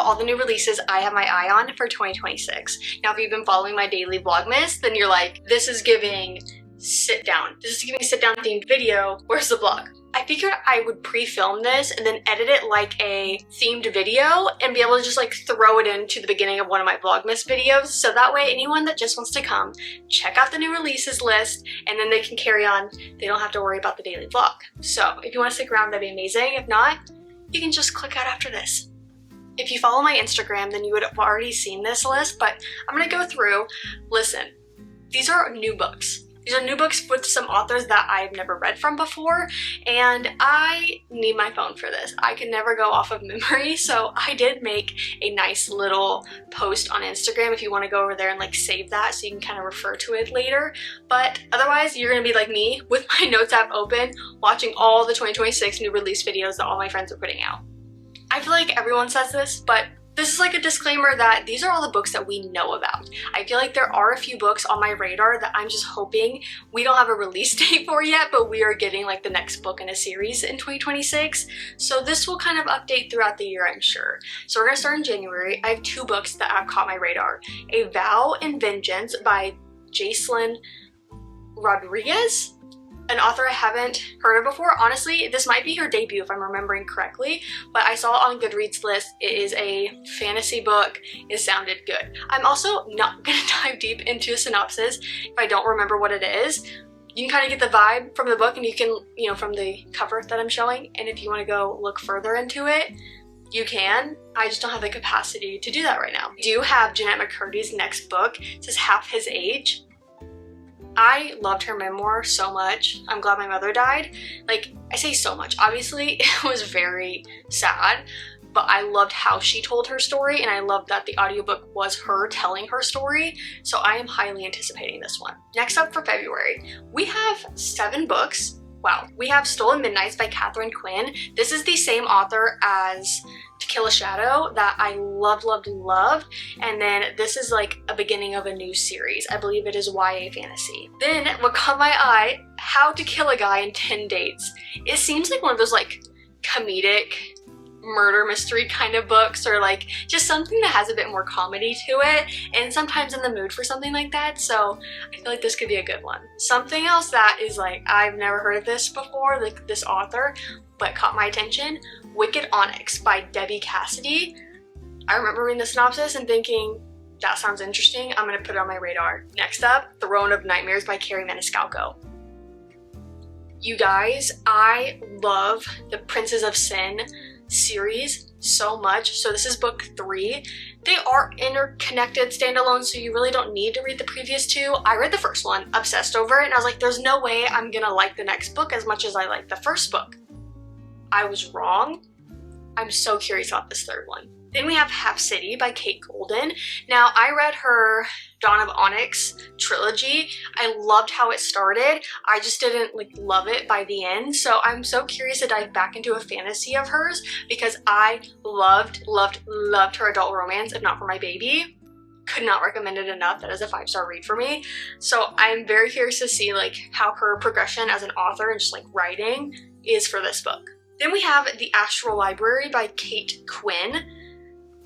about all the new releases I have my eye on for 2026. Now, if you've been following my daily vlogmas, then you're like, this is giving sit down. This is giving sit down themed video. Where's the vlog? I figured I would pre-film this and then edit it like a themed video and be able to just like throw it into the beginning of one of my vlogmas videos. So that way anyone that just wants to come, check out the new releases list, and then they can carry on. They don't have to worry about the daily vlog. So if you want to stick around, that'd be amazing. If not, you can just click out after this. If you follow my Instagram, then you would have already seen this list, but I'm gonna go through. Listen, these are new books. These are new books with some authors that I've never read from before, and I need my phone for this. I can never go off of memory, so I did make a nice little post on Instagram if you want to go over there and like save that so you can kind of refer to it later. But otherwise, you're gonna be like me with my notes app open, watching all the 2026 new release videos that all my friends are putting out. I feel like everyone says this, but this is like a disclaimer that these are all the books that we know about. I feel like there are a few books on my radar that I'm just hoping we don't have a release date for yet, but we are getting like the next book in a series in 2026. So this will kind of update throughout the year, I'm sure. So we're gonna start in January. I have two books that have caught my radar. A Vow and Vengeance by Jacelyn Rodriguez, an author I haven't heard of before. Honestly, this might be her debut if I'm remembering correctly, but I saw it on Goodreads list. It is a fantasy book. It sounded good. I'm also not gonna dive deep into a synopsis if I don't remember what it is. You can kind of get the vibe from the book, and you can, you know, from the cover that I'm showing, and if you want to go look further into it, you can. I just don't have the capacity to do that right now. I do have Jeanette McCurdy's next book. It says Half His Age. I loved her memoir so much. I'm glad my mother died. Like, I say so much. Obviously, it was very sad, but I loved how she told her story, and I loved that the audiobook was her telling her story. So I am highly anticipating this one. Next up for February, we have 7 books. Wow. We have Stolen Midnights by Catherine Quinn. This is the same author as To Kill a Shadow that I loved. And then this is like a beginning of a new series. I believe it is YA fantasy. Then what caught my eye, How to Kill a Guy in 10 Dates. It seems like one of those like comedic murder mystery kind of books, or like just something that has a bit more comedy to it, and sometimes in the mood for something like that, so I feel like this could be a good one. Something else that is like, I've never heard of this before, like this author, but caught my attention, Wicked Onyx by Debbie Cassidy. I remember reading the synopsis and thinking, that sounds interesting, I'm gonna put it on my radar. Next up, Throne of Nightmares by Carrie Maniscalco. You guys, I love the Princes of Sin series so much. So this is book 3. They are interconnected standalone, so you really don't need to read the previous 2. I read the first one, obsessed over it, and I was like, there's no way I'm gonna like the next book as much as I liked the first book. I was wrong. I'm so curious about this third one. Then we have Half City by Kate Golden. Now, I read her Dawn of Onyx trilogy. I loved how it started. I just didn't like love it by the end. So I'm so curious to dive back into a fantasy of hers, because I loved her adult romance, If Not For My Baby. Could not recommend it enough. That is a 5-star read for me. So I'm very curious to see like how her progression as an author and just like writing is for this book. Then we have The Astral Library by Kate Quinn.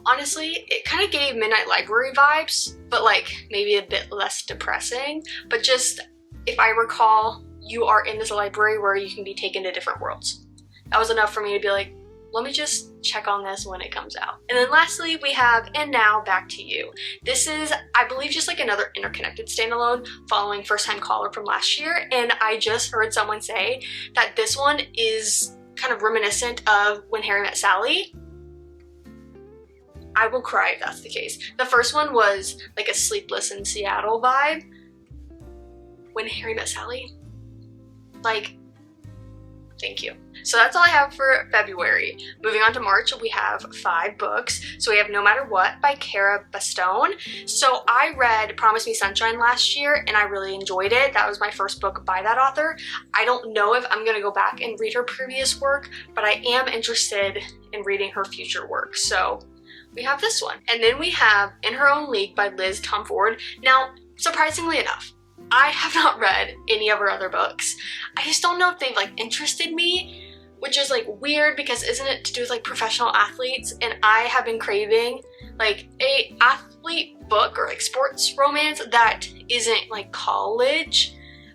Honestly, it kind of gave Midnight Library vibes, but like maybe a bit less depressing. But just, if I recall, you are in this library where you can be taken to different worlds. That was enough for me to be like, let me just check on this when it comes out. And then lastly, we have And Now Back to You. This is, I believe, just like another interconnected standalone following First Time Caller from last year. And I just heard someone say that this one is kind of reminiscent of When Harry Met Sally. I will cry if that's the case. The first one was like a Sleepless in Seattle vibe. When Harry Met Sally. Like, thank you. So that's all I have for February. Moving on to March, we have 5 books. So we have No Matter What by Cara Bastone. So I read Promise Me Sunshine last year and I really enjoyed it. That was my first book by that author. I don't know if I'm gonna go back and read her previous work, but I am interested in reading her future work. So we have this one. And then we have In Her Own League by Liz Tomford. Now, surprisingly enough, I have not read any of her other books. I just don't know if they've like interested me, which is like weird because isn't it to do with like professional athletes? And I have been craving like a athlete book or like sports romance that isn't like college,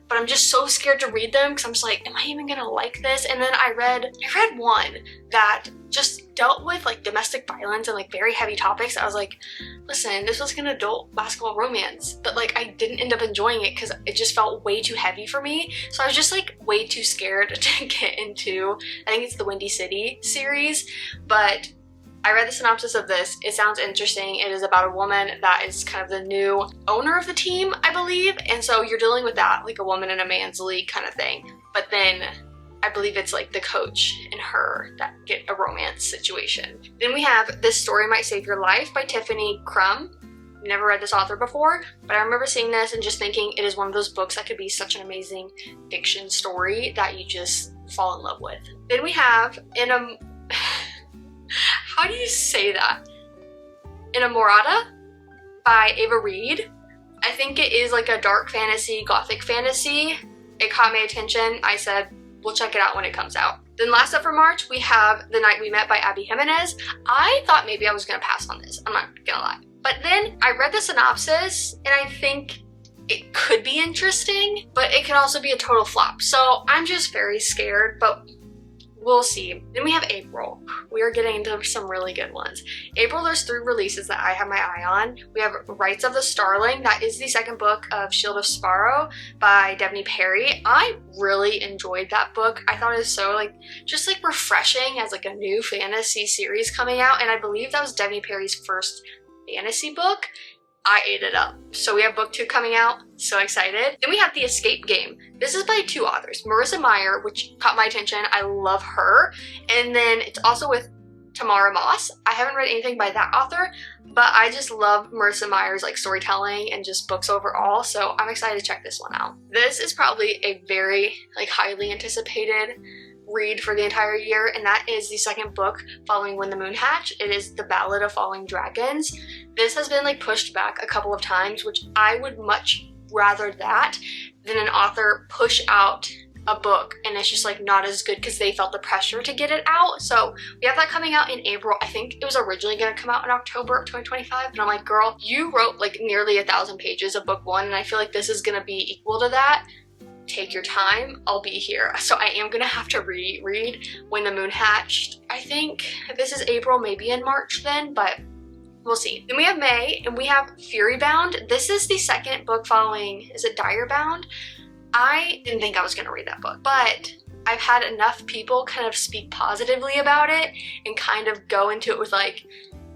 but I'm just so scared to read them because I'm just like, am I even gonna like this? And then I read one that just dealt with like domestic violence and like very heavy topics. I was like, listen, this was like an adult basketball romance, but like I didn't end up enjoying it because it just felt way too heavy for me. So I was just like way too scared to get into, I think it's the Windy City series, but I read the synopsis of this. It sounds interesting. It is about a woman that is kind of the new owner of the team, I believe. And so you're dealing with that, like a woman in a man's league kind of thing. But then I believe it's like the coach and her that get a romance situation. Then we have This Story Might Save Your Life by Tiffany Crum. Never read this author before, but I remember seeing this and just thinking it is one of those books that could be such an amazing fiction story that you just fall in love with. Then we have how do you say that? Inamorata by Ava Reed. I think it is like a dark fantasy, gothic fantasy. It caught my attention. I said, we'll check it out when it comes out. Then last up for March, we have The Night We Met by Abby Jimenez. I thought maybe I was gonna pass on this. I'm not gonna lie. But then I read the synopsis and I think it could be interesting, but it could also be a total flop. So I'm just very scared, but we'll see. Then we have April. We are getting into some really good ones. April, there's 3 releases that I have my eye on. We have Rights of the Starling. That is the second book of Shield of Sparrow by Devney Perry. I really enjoyed that book. I thought it was so just refreshing as like a new fantasy series coming out. And I believe that was Devney Perry's first fantasy book. I ate it up. So we have book 2 coming out. So excited. Then we have The Escape Game. This is by 2 authors. Marissa Meyer, which caught my attention. I love her. And then it's also with Tamara Moss. I haven't read anything by that author, but I just love Marissa Meyer's storytelling and just books overall. So I'm excited to check this one out. This is probably a very highly anticipated read for the entire year, and that is the second book following When the Moon Hatched. It is The Ballad of Falling Dragons. This has been pushed back a couple of times, which I would much rather that than an author push out a book and it's just not as good because they felt the pressure to get it out. So we have that coming out in April. I think it was originally going to come out in October of 2025, and I'm like, girl, you wrote nearly 1,000 pages of book 1, and I feel like this is going to be equal to that. Take your time, I'll be here. So I am gonna have to reread When the Moon Hatched. I think this is April, maybe in March then, but we'll see. Then we have May, and we have Fury Bound. This is the second book following, is it Dire Bound? I didn't think I was gonna read that book, but I've had enough people kind of speak positively about it and kind of go into it with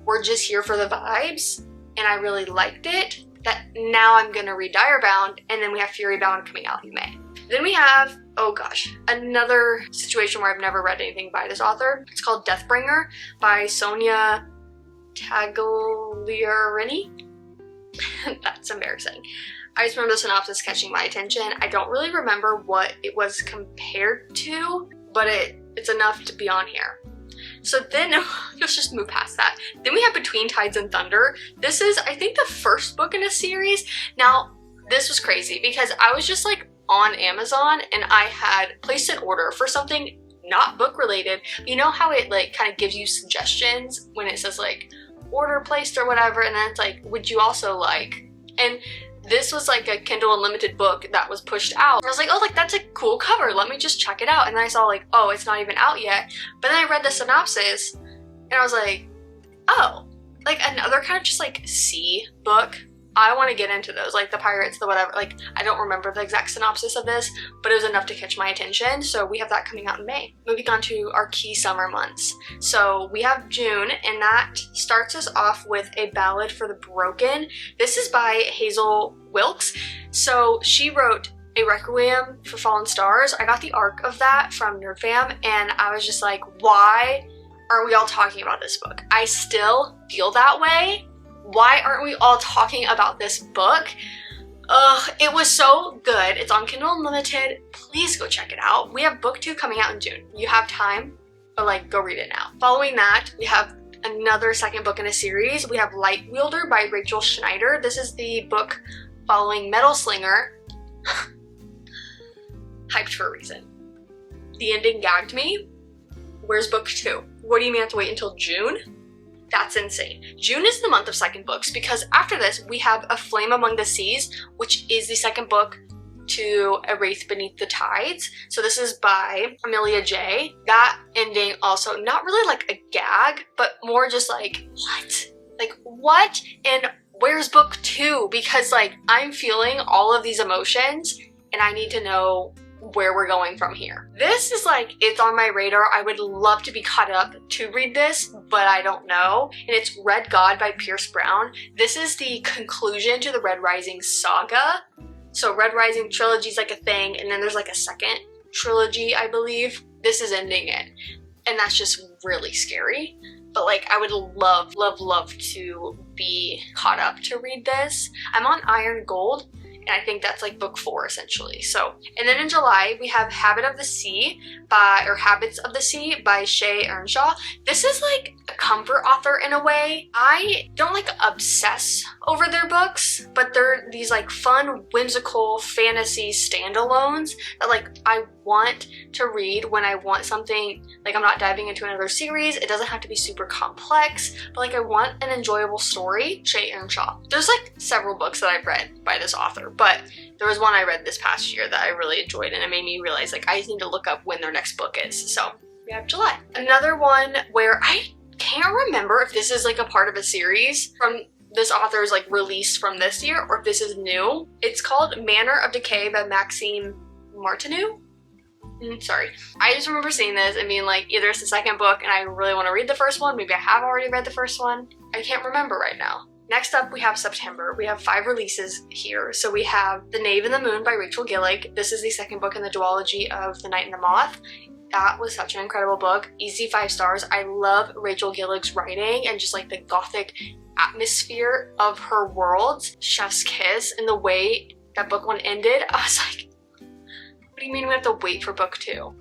we're just here for the vibes, and I really liked it, that now I'm gonna read Dire Bound, and then we have Fury Bound coming out in May. Then we have, oh gosh, another situation where I've never read anything by this author. It's called Deathbringer by Sonia Tagliarini. That's embarrassing. I just remember the synopsis catching my attention. I don't really remember what it was compared to, but it's enough to be on here. So then, let's just move past that. Then we have Between Tides and Thunder. This is, I think, the first book in a series. Now, this was crazy because I was just on Amazon and I had placed an order for something not book related. You know how it kind of gives you suggestions when it says order placed or whatever, and then it's would you also and this was a Kindle Unlimited book that was pushed out. I was oh, that's a cool cover. Let me just check it out. And then I saw oh, it's not even out yet. But then I read the synopsis and I was oh, another kind of just sea book. I want to get into those, the pirates, the whatever. I don't remember the exact synopsis of this, but it was enough to catch my attention. So we have that coming out in May. Moving on to our key summer months. So we have June, and that starts us off with A Ballad for the Broken. This is by Hazel Wilkes. So she wrote A Requiem for Fallen Stars. I got the arc of that from NerdFam, and I was just why aren't we all talking about this book? I still feel that way. Why aren't we all talking about this book? It was so good. It's on Kindle Unlimited. Please go check it out. We have book 2 coming out in June. You have time, but go read it now. Following that, we have another second book in a series. We have Light Wielder by Rachel Schneider. This is the book following Metal Slinger. Hyped for a reason. The ending gagged me. Where's book 2? What do you mean I have to wait until June? That's insane. June is the month of second books because after this we have A Flame Among the Seas, which is the second book to A Wraith Beneath the Tides. So this is by Amelia J. That ending also not really like a gag, but more just like, what? Like, what? And where's book 2? Because like I'm feeling all of these emotions and I need to know where we're going from here. This is like, it's on my radar. I would love to be caught up to read this, but I don't know. And it's Red God by Pierce Brown. This is the conclusion to the Red Rising saga. So Red Rising trilogy is like a thing, and then there's like a second trilogy, I believe. This is ending it. And that's just really scary. But like, I would love, love, love to be caught up to read this. I'm on Iron Gold, and I think that's like book 4 essentially. So, and then in July we have Habits of the Sea by Shay Earnshaw. This is like a comfort author in a way. I don't like obsess over their books, but they're these like fun, whimsical fantasy standalones that like I want to read when I want something, like I'm not diving into another series. It doesn't have to be super complex, but like I want an enjoyable story. Shay Earnshaw. There's like several books that I've read by this author, but there was one I read this past year that I really enjoyed, and it made me realize like I just need to look up when their next book is. So we have July. Another one where I can't remember if this is like a part of a series from this author's like release from this year or if this is new. It's called Manner of Decay by Maxime Martineau. Sorry. I just remember seeing this and being like, either it's the second book and I really want to read the first one, maybe I have already read the first one. I can't remember right now. Next up, we have September. We have 5 releases here. So we have The Knave and the Moon by Rachel Gillig. This is the second book in the duology of The Night and the Moth. That was such an incredible book. Easy 5 stars. I love Rachel Gillig's writing and just like the gothic atmosphere of her worlds. Chef's Kiss and the way that book 1 ended. I was like, what do you mean we have to wait for book 2?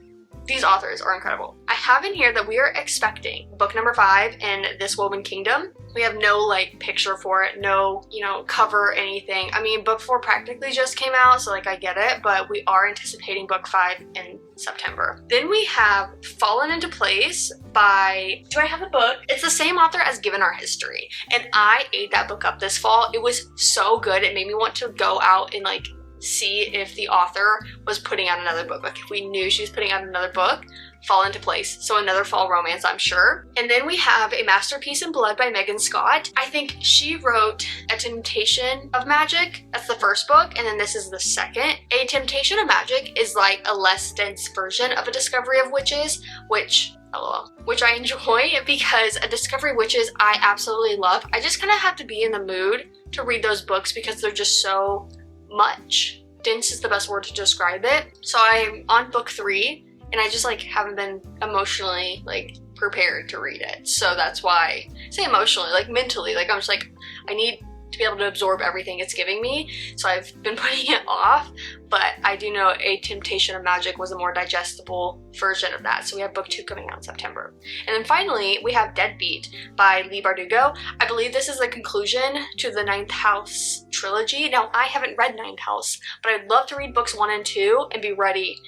These authors are incredible. I have in here that we are expecting book number 5 in This Woven Kingdom. We have no like picture for it, no, cover or anything. I mean, book 4 practically just came out, so like I get it, but we are anticipating book 5 in September. Then we have Fallen into Place by, do I have the book? It's the same author as Given Our History, and I ate that book up this fall. It was so good. It made me want to go out and like see if the author was putting out another book. Like if we knew she was putting out another book, Fall Into Place. So another fall romance, I'm sure. And then we have A Masterpiece in Blood by Megan Scott. I think she wrote A Temptation of Magic. That's the first book, and then this is the second. A Temptation of Magic is like a less dense version of A Discovery of Witches, which I enjoy because A Discovery of Witches I absolutely love. I just kind of have to be in the mood to read those books because they're just so much. Dense is the best word to describe it. So I'm on book 3 and I just like haven't been emotionally like prepared to read it. So that's why I say emotionally, like mentally, like I'm just like, I need to be able to absorb everything it's giving me. So I've been putting it off, but I do know A Temptation of Magic was a more digestible version of that. So we have book 2 coming out in September. And then finally, we have Deadbeat by Leigh Bardugo. I believe this is the conclusion to the Ninth House trilogy. Now, I haven't read Ninth House, but I'd love to read books 1 and 2 and be ready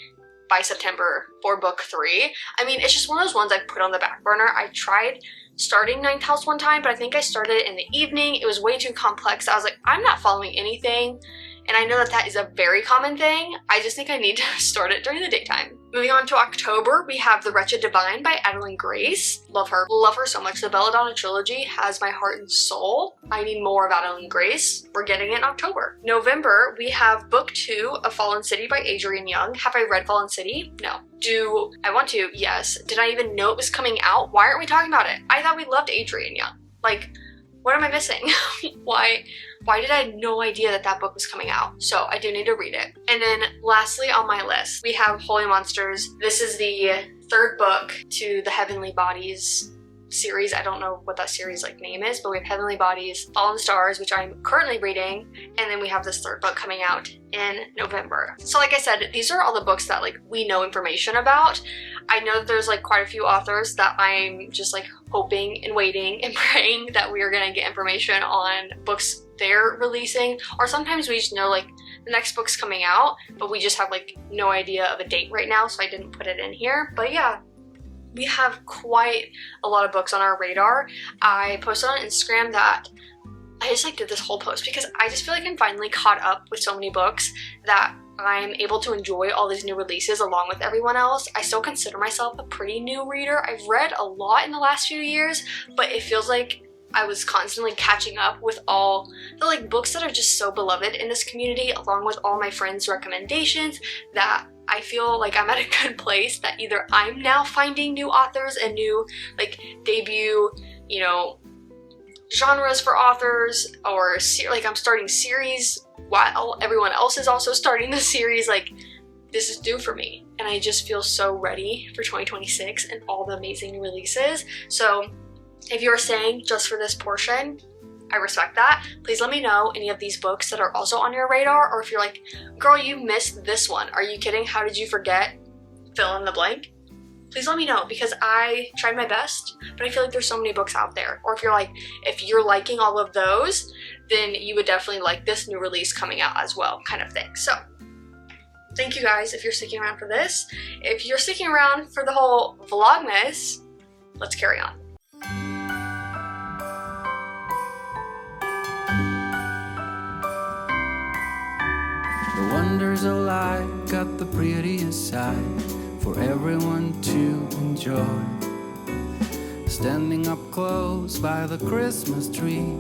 by September for book 3. I mean, it's just one of those ones I put on the back burner. I tried starting Ninth House one time, but I think I started it in the evening. It was way too complex. I was like, I'm not following anything. And I know that that is a very common thing. I just think I need to start it during the daytime. Moving on to October, we have The Wretched Divine by Adeline Grace. Love her. Love her so much. The Belladonna trilogy has my heart and soul. I need more of Adeline Grace. We're getting it in October. November, we have book 2 of Fallen City by Adrienne Young. Have I read Fallen City? No. Do I want to? Yes. Did I even know it was coming out? Why aren't we talking about it? I thought we loved Adrienne Young. Like, what am I missing? Why did I have no idea that that book was coming out? So I do need to read it. And then lastly on my list, we have Holy Monsters. This is the 3rd book to the Heavenly Bodies series. I don't know what that series like name is, but we have Heavenly Bodies, Fallen Stars, which I'm currently reading, and then we have this 3rd book coming out in November. So like I said, these are all the books that like we know information about. I know that there's like quite a few authors that I'm just like hoping and waiting and praying that we are gonna get information on books they're releasing, or sometimes we just know like the next book's coming out, but we just have like no idea of a date right now, so I didn't put it in here. But yeah, we have quite a lot of books on our radar. I posted on Instagram that I just like did this whole post because I just feel like I'm finally caught up with so many books that I'm able to enjoy all these new releases along with everyone else. I still consider myself a pretty new reader. I've read a lot in the last few years, but it feels like I was constantly catching up with all the like books that are just so beloved in this community, along with all my friends' recommendations, that I feel like I'm at a good place that either I'm now finding new authors and new like debut, you know, genres for authors, or like I'm starting series while everyone else is also starting the series. Like, this is due for me, and I just feel so ready for 2026 and all the amazing new releases. So if you're staying just for this portion, I respect that. Please let me know any of these books that are also on your radar, or if you're like, girl, you missed this one, are you kidding, how did you forget fill in the blank? Please let me know, because I tried my best, but I feel like there's so many books out there. Or if you're like, if you're liking all of those, then you would definitely like this new release coming out as well, kind of thing. So thank you guys if you're sticking around for this. If you're sticking around for the whole vlogmas, let's carry on. The wonders of life got the prettiest side for everyone to enjoy. Standing up close by the Christmas tree,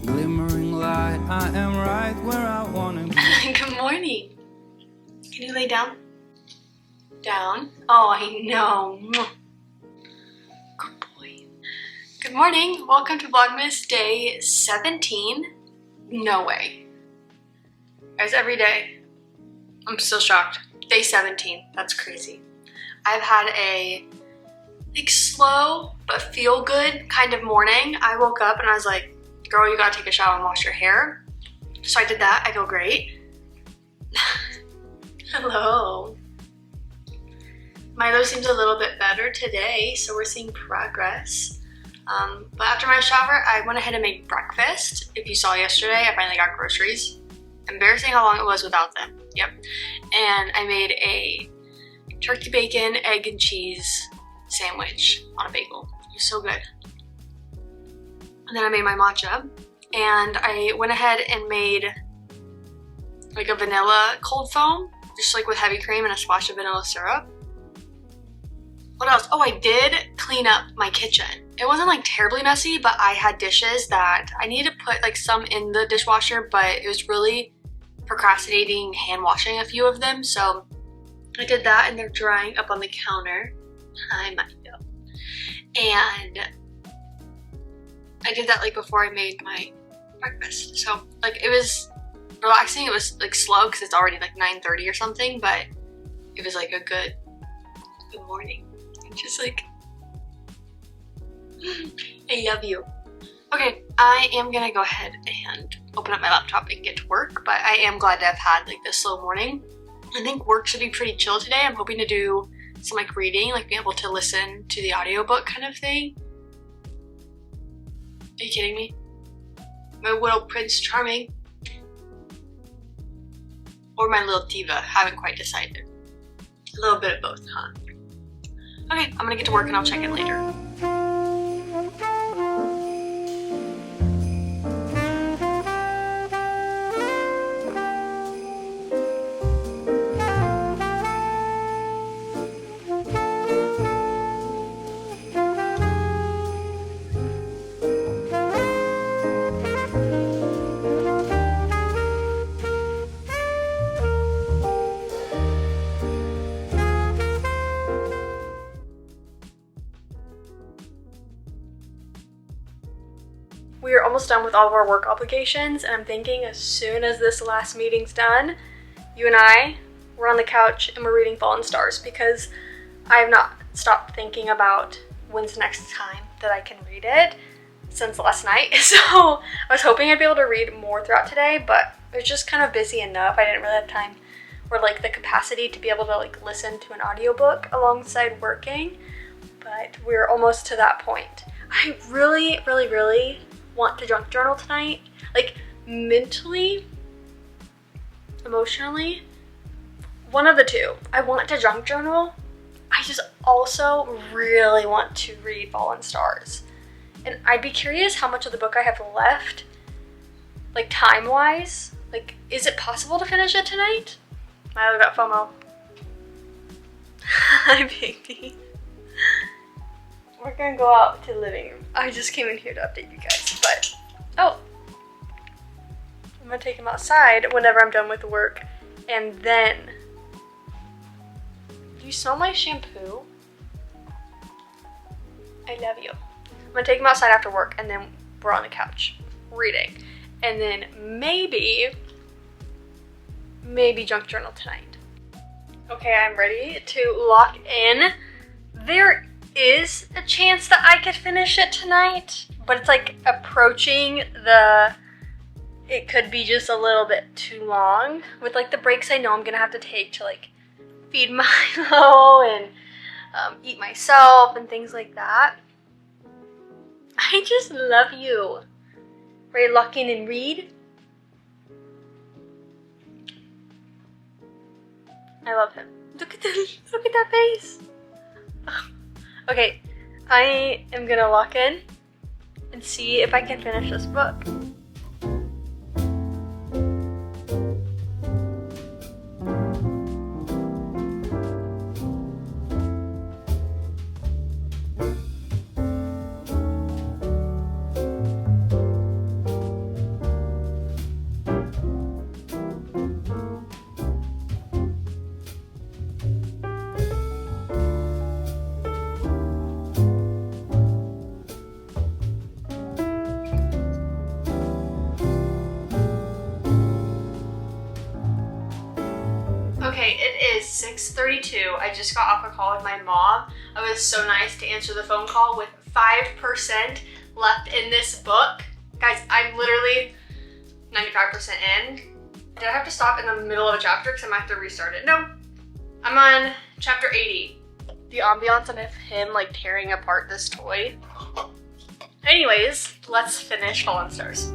glimmering light, I am right where I wanna be. Good morning. Can you lay down? Down? Oh, I know. Good boy. Good morning. Welcome to Vlogmas day 17. No way. Guys, every day. I'm still shocked. Day 17. That's crazy. I've had a like slow but feel good kind of morning. I woke up and I was like, girl, you gotta take a shower and wash your hair. So I did that. I feel great. Hello. Milo seems a little bit better today, so we're seeing progress. But after my shower, I went ahead and made breakfast. If you saw yesterday, I finally got groceries. Embarrassing how long it was without them. Yep. And I made a turkey bacon, egg and cheese sandwich on a bagel. It was so good. And then I made my matcha, and I went ahead and made like a vanilla cold foam, just like with heavy cream and a splash of vanilla syrup. What else? Oh, I did clean up my kitchen. It wasn't like terribly messy, but I had dishes that I needed to put like some in the dishwasher, but it was really procrastinating hand washing a few of them. So I did that, and they're drying up on the counter. Hi, Milo. And I did that like before I made my breakfast. So like it was relaxing. It was like slow because it's already like 9:30 or something, but it was like a good morning. Just like, I love you. Okay, I am gonna go ahead and open up my laptop and get to work, but I am glad to have had like this slow morning. I think work should be pretty chill today. I'm hoping to do some like reading, like be able to listen to the audiobook kind of thing. Are you kidding me? My little Prince Charming. Or my little diva, haven't quite decided. A little bit of both, huh? Okay, I'm gonna get to work and I'll check in later. We are almost done with all of our work obligations, and I'm thinking as soon as this last meeting's done, you and I, we're on the couch and we're reading Fallen Stars, because I have not stopped thinking about when's the next time that I can read it since last night. So I was hoping I'd be able to read more throughout today, but it was just kind of busy enough. I didn't really have time or like the capacity to be able to like listen to an audiobook alongside working, but we're almost to that point. I really want to junk journal tonight. Like mentally, emotionally, one of the two. I want to junk journal. I I just also really want to read Fallen Stars. And I'd be curious how much of the book I have left, like time-wise. Like, is it possible to finish it tonight? Milo got FOMO. Hi, baby. We're gonna go out to the living room. I just came in here to update you guys, but, oh. I'm gonna take him outside whenever I'm done with work, and then, do you smell my shampoo? I love you. I'm gonna take him outside after work, and then we're on the couch reading, and then maybe junk journal tonight. Okay, I'm ready to lock in. There is a chance that I could finish it tonight, but it's like approaching the, it could be just a little bit too long with like the breaks I know I'm gonna have to take to like feed Milo and eat myself and things like that. I just love you. Ready to lock in and read? I love him. Look at that face. Okay, I am gonna lock in and see if I can finish this book. Okay, it is 6:32. I just got off a call with my mom. It was so nice to answer the phone call with 5% left in this book. Guys, I'm literally 95% in. Did I have to stop in the middle of a chapter because I might have to restart it? No, I'm on chapter 80. The ambiance of him like tearing apart this toy. Anyways, let's finish Fallen Stars.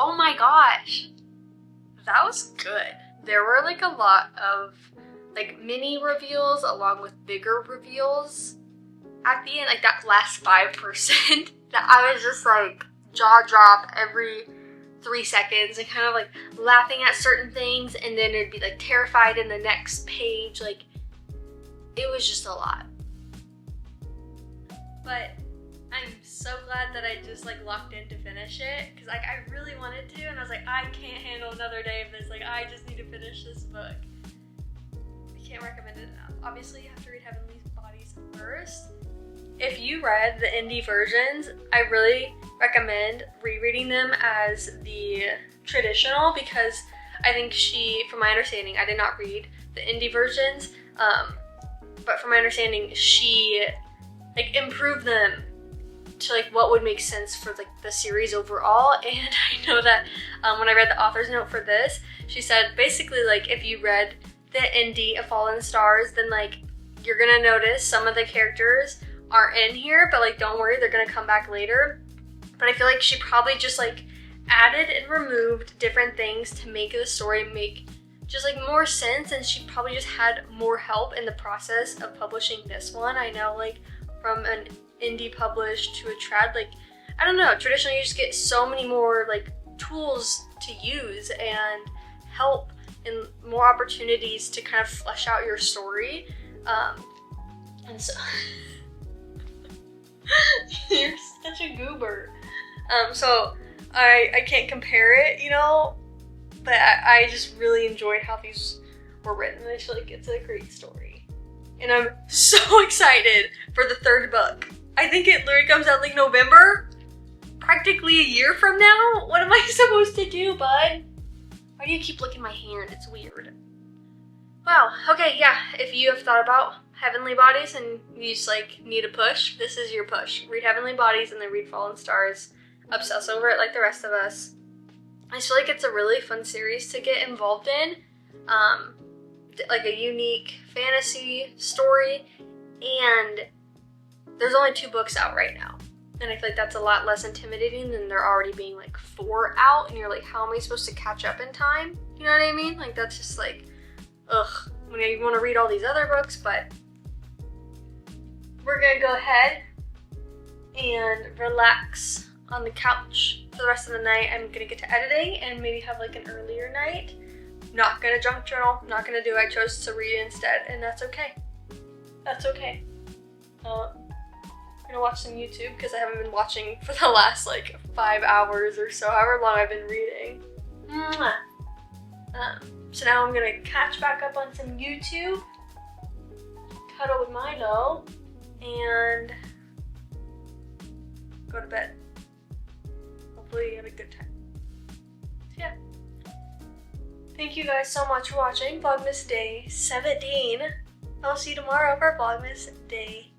Oh my gosh, that was good. There were like a lot of like mini reveals along with bigger reveals at the end, like that last 5% that I was just like jaw drop every 3 seconds and kind of like laughing at certain things, and then it'd be like terrified in the next page. Like, it was just a lot. But I'm so glad that I just like locked in to finish it, because like I really wanted to, and I was like, I can't handle another day of this. Like, I just need to finish this book. I can't recommend it enough. Obviously, you have to read Heavenly Bodies first. If you read the indie versions, I really recommend rereading them as the traditional, because I think from my understanding, I did not read the indie versions, but from my understanding, she like improved them to like what would make sense for like the series overall. And I know that when I read the author's note for this, she said basically like if you read the indie of Fallen Stars, then like you're gonna notice some of the characters aren't in here, but like don't worry, they're gonna come back later. But I feel like she probably just like added and removed different things to make the story make just like more sense, and she probably just had more help in the process of publishing this one. I know like from an indie published to a trad, like I don't know, traditionally you just get so many more like tools to use and help and more opportunities to kind of flesh out your story, and so you're such a goober. So I can't compare it, you know, but I just really enjoyed how these were written. I feel like it's a great story. and I'm so excited for the third book. I think it literally comes out like November, practically a year from now. What am I supposed to do, bud? Why do you keep licking my hand? It's weird. Wow, okay, yeah, if you have thought about Heavenly Bodies and you just like need a push, this is your push. Read Heavenly Bodies and then read Fallen Stars. Obsess over it like the rest of us. I just feel like it's a really fun series to get involved in. Like a unique fantasy story, and there's only 2 books out right now. And I feel like that's a lot less intimidating than there already being like 4 out, and you're like, how am I supposed to catch up in time? You know what I mean? Like that's just like, ugh, when you want to read all these other books, but we're gonna go ahead and relax on the couch for the rest of the night. I'm gonna get to editing and maybe have like an earlier night. Not gonna junk journal, not gonna do it. I chose to read instead, and that's okay. That's okay. I'm gonna watch some YouTube because I haven't been watching for the last like 5 hours or so, however long I've been reading. So now I'm gonna catch back up on some YouTube, cuddle with Milo, and go to bed. Hopefully you have a good time. So yeah. Thank you guys so much for watching Vlogmas Day 17. I'll see you tomorrow for Vlogmas Day